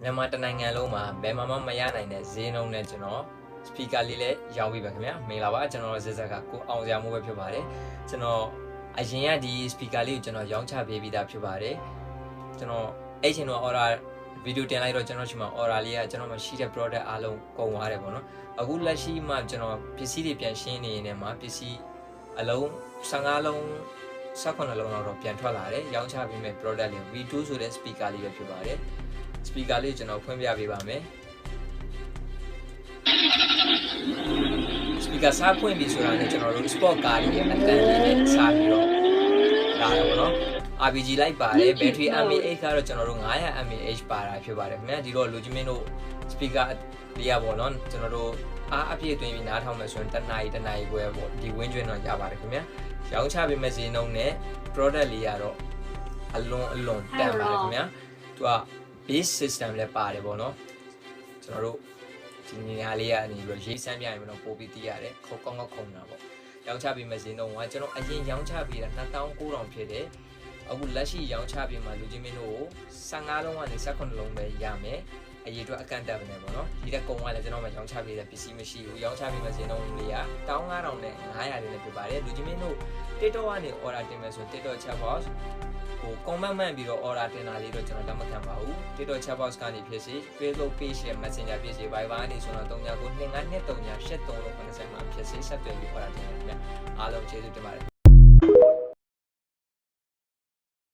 မြန်မာတနိုင်ငံလုံးမှာဘယ်မှမရနိုင်တဲ့ဈေးနှုန်းနဲ့ကျွန်တော် speaker လေးလည်းရောင်းပေးပါခင်ဗျာမင်္ဂလာပါကျွန်တော်ဇက်ဇက်ကကိုအောင်စရာမိုးပဲဖြစ်ပါတယ်ကျွန်တော်အရင်ကဒီ speaker လေးကိုကျွန်တော်ရောင်းချပေးပြီးသားဖြစ်ပါတယ်ကျွန်တော်အဲ့ချိန်တော့ order ဗီဒီယိုတင်လိုက်တော့ကျွန်တော်ရှိမှာ order လေးကကျွန်တော်မရှိတဲ့ product အားလုံးကုန်သွားတယ်ပေါ့နော်အခုလက်ရှိမှကျွန်တော်ပစ္စည်းတွေပြန်ရှင်းနေနေမှာပစ္စည်းအလုံး15လုံး18လုံးလောက်တော့ပြန်ထွက်လာတယ်ရောင်းချပေးမဲ့ product လေး V2 ဆိုတဲ့ speaker လေးပဲဖြစ်ပါတယ် speaker လေးကျွန်တော်ဖွင့်ပြပေးပါမယ် speaker စားဖွင့်ပြီဆိုတာနဲ့ကျွန်တော်တို့ sport car တွေရဲ့အတန်းလေးနဲ့စားပြီးတော့လာတယ်ပေါ့နော် RPG လိုက်ပါတယ် battery mAh ကတော့ကျွန်တော်တို့900 mAh ပါတာဖြစ်ပါတယ်ခင်ဗျာဒီတော့လူကြီးမင်းတို့ speaker လေးရပေါ့နော်ကျွန်တော်တို့အားအပြည့်သွင်းပြီးနားထောင်မယ်ဆိုရင်တစ်နာရီခွဲပေါ့ဒီဝင်းကျွင်းတော့ရပါတယ်ခင်ဗျာရောင်းချပေးမဲ့ဈေးနှုန်းနဲ့ product လေးကတော့အလွန်တန်ပါတယ်ခင်ဗျာသူက base system လည်းပါတယ်ပေါ့နော်ကျွန်တော်တို့ဒီနေရာလေးကနေပြီးတော့ရေးစမ်းပြရင်တော့ပို့ပြီးတည်ရတယ်ခေါကောင်းခုံတာပေါ့ရောင်းချပေးမဲ့ဈေးနှုန်းကကျွန်တော်အရင်ရောင်းချပေးတာ2900ဖြစ်တယ်အခုလက်ရှိရောင်းချပေးမှာလူချင်းမင်းတို့ကို15လုံးကနေ18လုံးပဲရမယ်အရေးအတွက်အကန့်အသတ်ပဲပေါ့နော်ဒီတက်ကုံကလည်းကျွန်တော်မှရောင်းချပေးတဲ့ပစ္စည်းမရှိဘူးရောင်းချပေးမဲ့ဈေးနှုန်းလေးက15000နဲ့900လေးနဲ့ပြပါတယ်လူချင်းမင်းတို့ TikTok ကနေ order တင်မယ်ဆို TikTok chat box ဟို comment မှန်ပြီးတော့ order တင်တာလေးတော့ကျွန်တော်လက်မခံပါဘူး TikTok chat box ကနေဖြစ်စီ Facebook page ရဲ့ Messenger ဖြစ်စီ Viber ကနေဆိုတော့3992538380မှာဖြစ်စီဆက်သွယ်ပြီး order တင်ရခင်ဗျအားလုံးကျေးဇူးတင်ပါတယ်